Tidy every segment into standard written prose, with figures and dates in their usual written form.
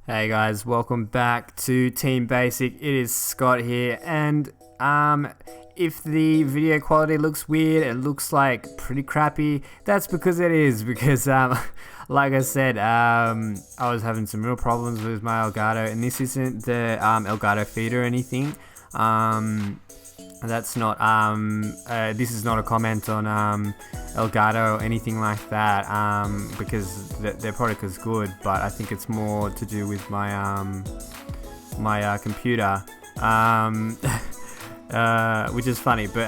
Hey guys, welcome back to Team Basic. It is Scott here, and if the video quality looks weird, it looks like pretty crappy, that's because it is, because like I said, I was having some real problems with my Elgato, and this isn't the Elgato feed or anything. That's not this is not a comment on Elgato or anything like that, because their product is good, but I think it's more to do with my computer, which is funny. But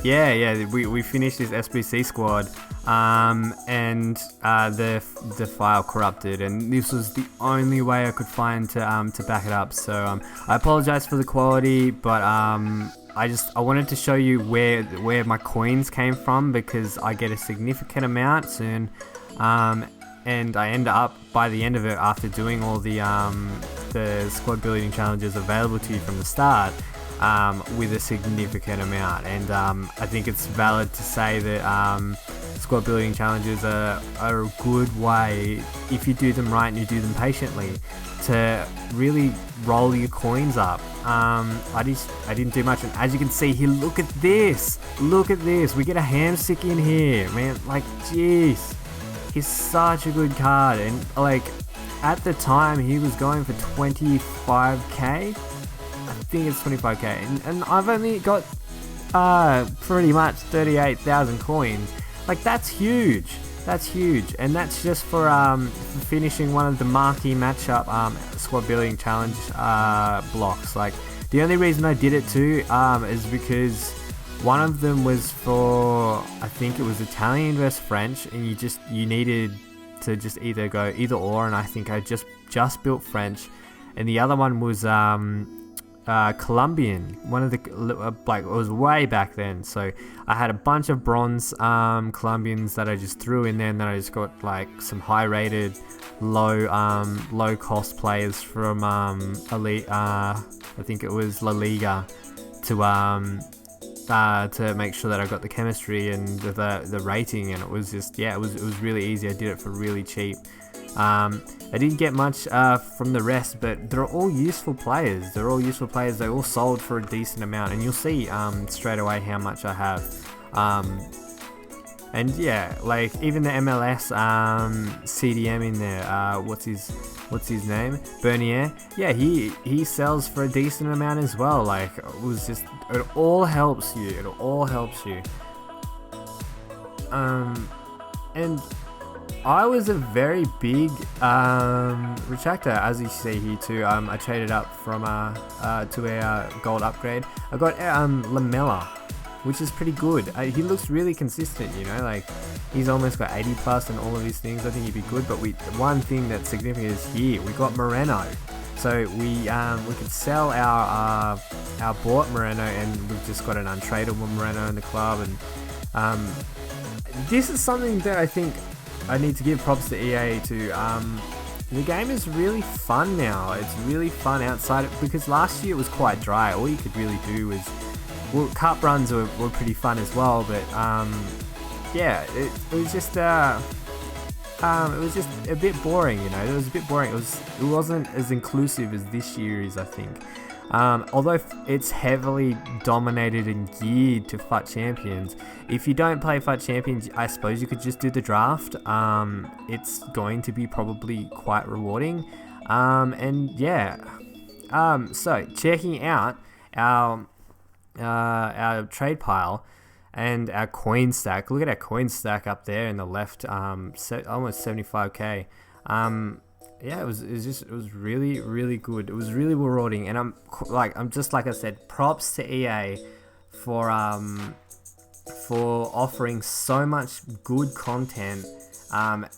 we finished this SBC squad, and the file corrupted, and this was the only way I could find to back it up. So I apologize for the quality, but I wanted to show you where my coins came from, because I get a significant amount soon, and I end up, by the end of it, after doing all the squad building challenges available to you from the start, with a significant amount. And I think it's valid to say that squad building challenges are a good way, if you do them right and you do them patiently, to really roll your coins up. I didn't do much, and as you can see here, look at this, we get a hamstick in here, man. Like, jeez, he's such a good card, and like at the time he was going for 25k. I think it's 25k, and I've only got pretty much 38,000 coins. Like, that's huge, and that's just for finishing one of the marquee matchup squad building challenge blocks. Like, the only reason I did it too is because one of them was for, I think it was Italian versus French, and you needed to just either go either or, and I think I just built French, and the other one was Colombian, one of the, like, it was way back then, so I had a bunch of bronze Colombians that I just threw in there, and then I just got like some high rated low cost players from elite, I think it was La Liga, to make sure that I got the chemistry and the rating, and it was just, yeah, it was really easy. I did it for really cheap. I didn't get much from the rest, but they're all useful players. They all sold for a decent amount, and you'll see straight away how much I have. And yeah, like, even the MLS CDM in there, what's his name? Bernier. Yeah, he sells for a decent amount as well. Like, it all helps you. And I was a very big retractor, as you see here too. I traded up from to a gold upgrade. I got Lamella, which is pretty good. He looks really consistent, like he's almost got 80 plus and all of these things. I think he'd be good. But one thing that's significant is here we got Moreno. So we could sell our bought Moreno, and we've just got an untradeable Moreno in the club. And this is something that I think I need to give props to EA to. The game is really fun now. It's really fun outside of, because last year it was quite dry. All you could really do was, well, cup runs were pretty fun as well, but yeah, it was just a bit boring. It was a bit boring. It wasn't as inclusive as this year is, I think. Although it's heavily dominated and geared to FUT Champions. If you don't play FUT Champions, I suppose you could just do the draft. It's going to be probably quite rewarding. And yeah. So checking out our trade pile and our coin stack. Look at our coin stack up there in the left. Almost 75k. Yeah, it was really, really good. It was really rewarding, and I'm just, like I said, props to EA for offering so much good content, and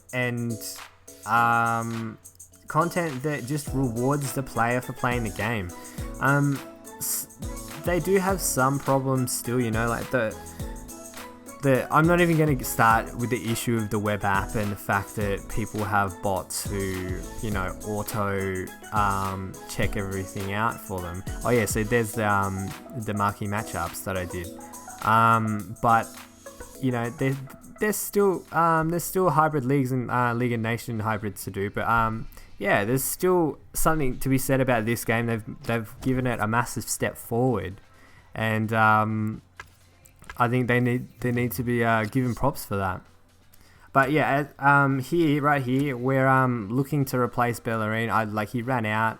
content that just rewards the player for playing the game. They do have some problems still, like I'm not even going to start with the issue of the web app and the fact that people have bots who, auto check everything out for them. Oh yeah, so there's the marquee matchups that I did. But there's still hybrid leagues and League of Nations hybrids to do. But yeah, there's still something to be said about this game. They've given it a massive step forward, and I think they need to be given props for that. But yeah, right here, we're looking to replace Bellerin. He ran out.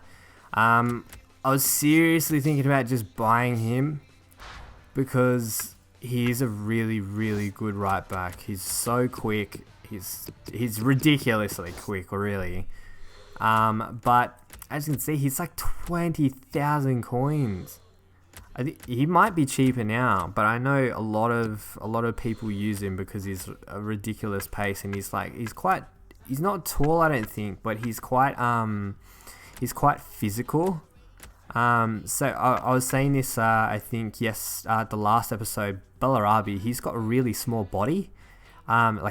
I was seriously thinking about just buying him because he's a really, really good right back. He's so quick. He's ridiculously quick, really. But as you can see, he's like 20,000 coins. I think he might be cheaper now, but I know a lot of people use him because he's a ridiculous pace, and he's not tall, I don't think, but he's quite physical. So I was saying this, I think the last episode, Bellarabi, he's got a really small body.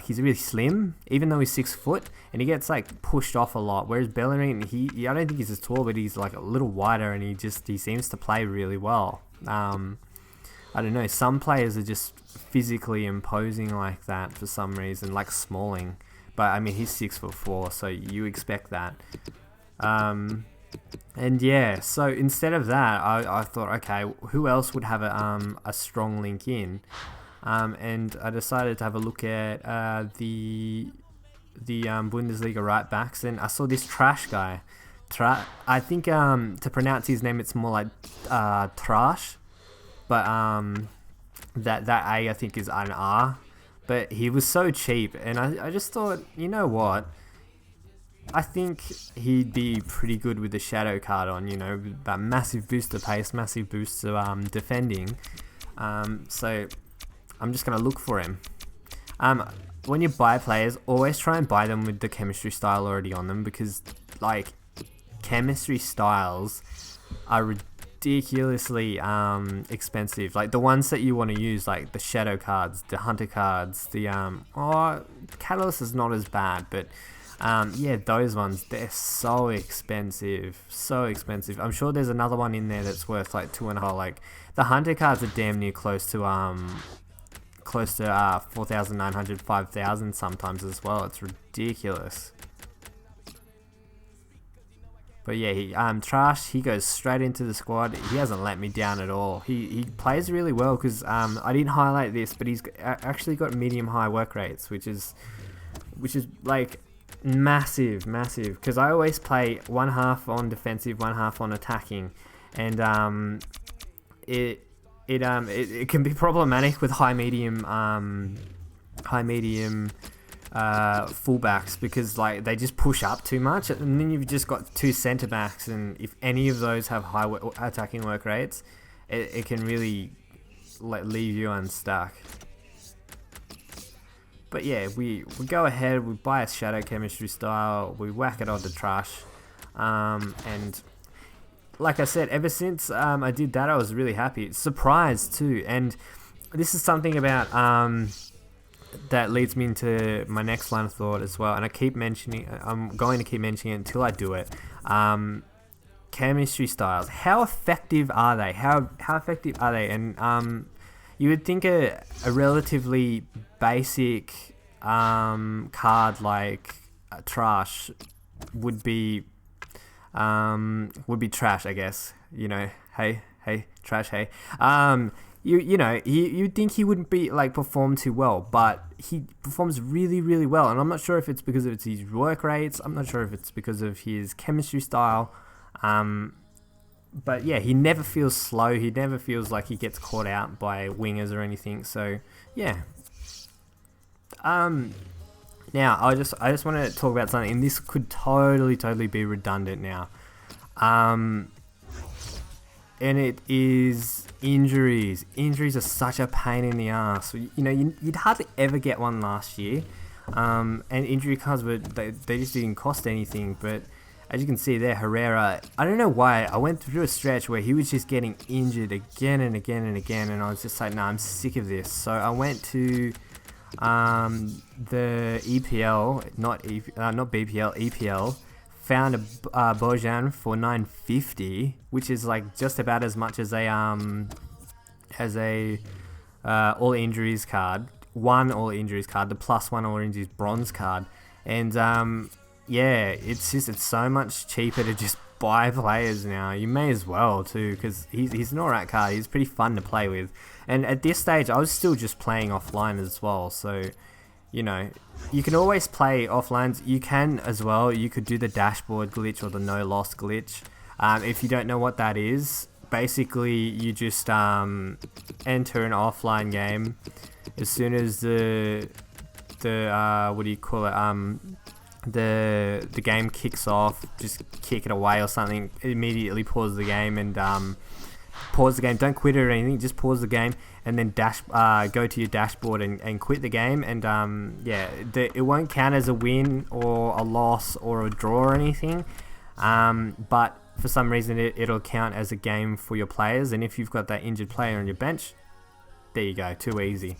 He's really slim, even though he's 6 foot, and he gets like pushed off a lot. Whereas Bellerin, I don't think he's as tall, but he's like a little wider, and he seems to play really well. I don't know. Some players are just physically imposing like that for some reason, like Smalling. But I mean, he's 6'4", so you expect that. And yeah, so instead of that, I thought, okay, who else would have a strong link in? And I decided to have a look at the Bundesliga right backs, and I saw this Trash guy. I think to pronounce his name, it's more like Trash, but that A I think is an R. But he was so cheap, and I just thought, you know what? I think he'd be pretty good with the shadow card on. That massive boost to pace, massive boost to defending. So I'm just going to look for him. When you buy players, always try and buy them with the chemistry style already on them, because chemistry styles are ridiculously expensive. Like the ones that you want to use, like the shadow cards, the hunter cards, the Catalyst is not as bad, but those ones, they're so expensive. I'm sure there's another one in there that's worth like 2.5. Like the hunter cards are damn near close to 4,900, 5,000 sometimes as well. It's ridiculous. But yeah, Trash, he goes straight into the squad. He hasn't let me down at all. He plays really well because I didn't highlight this, but he's actually got medium high work rates, which is like massive, because I always play one half on defensive, one half on attacking, and it can be problematic with high medium fullbacks, because like they just push up too much, and then you've just got two centre backs, and if any of those have high attacking work rates, it can really leave you unstuck. But yeah, we go ahead, we buy a shadow chemistry style, we whack it onto Trash, and like I said, ever since I did that, I was really happy. Surprised too, and this is something about that leads me into my next line of thought as well, and I'm going to keep mentioning it until I do it. Chemistry styles, how effective are they? How effective are they? And you would think a relatively basic card like Trash would be trash, I guess. Hey, Trash, hey. You'd think he wouldn't be perform too well, but he performs really, really well. And I'm not sure if it's because of his work rates. I'm not sure if it's because of his chemistry style. But yeah, he never feels slow. He never feels like he gets caught out by wingers or anything. So yeah. Now I just want to talk about something, and this could totally be redundant now. And it is injuries. Injuries are such a pain in the ass. You'd hardly ever get one last year. And injury cards they just didn't cost anything, but as you can see there, Herrera, I don't know why, I went through a stretch where he was just getting injured again and again and again, and I was just like, nah, I'm sick of this. So I went to the EPL, not BPL, EPL, found a Bojan for 950, which is like just about as much as a all injuries card, the +1 all injuries bronze card, and yeah, it's so much cheaper to just buy players now. You may as well too, because he's an alright card. He's pretty fun to play with. And at this stage, I was still just playing offline as well. So, you know, you can always play offline. You can as well. You could do the dashboard glitch or the no loss glitch. If you don't know what that is, basically you just enter an offline game. As soon as the what do you call it, the game kicks off, just kick it away or something, immediately pause the game and pause the game. Don't quit it or anything, just pause the game and then go to your dashboard and quit the game. And yeah, it won't count as a win or a loss or a draw or anything, but for some reason it'll count as a game for your players. And if you've got that injured player on your bench, there you go, too easy.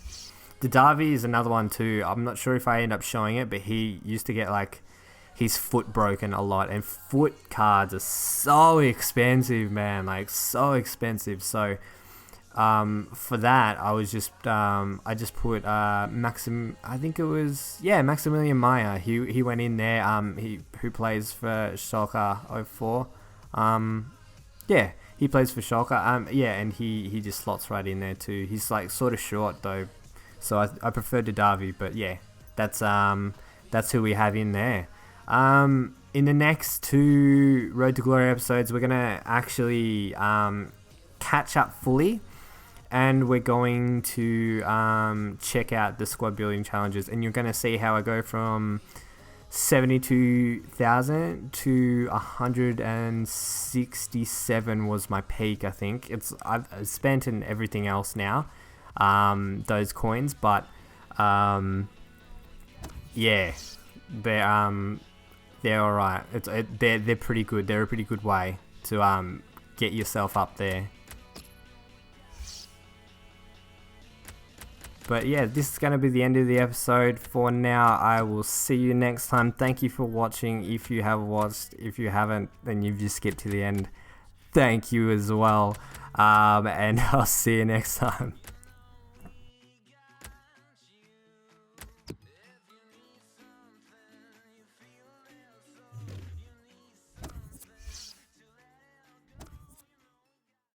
The Davi is another one too. I'm not sure if I end up showing it, but he used to get like his foot broken a lot, and foot cards are so expensive, man, like so expensive. So for that, I was just I just put Maximilian Meyer. He went in there. Who plays for Schalke 04. Yeah, he plays for Schalke. Yeah, and he just slots right in there too. He's like sort of short though, so I prefer Davi. But yeah, that's who we have in there. In the next 2 Road to Glory episodes, we're gonna actually catch up fully, and we're going to check out the squad building challenges, and you're gonna see how I go from 72,000 to 167 was my peak. I think I've spent in everything else now, those coins, but yeah, they're all right. They're pretty good. They're a pretty good way to get yourself up there. But yeah, this is going to be the end of the episode for now. I will see you next time. Thank you for watching. If you have watched, if you haven't, then you've just skipped to the end. Thank you as well. And I'll see you next time.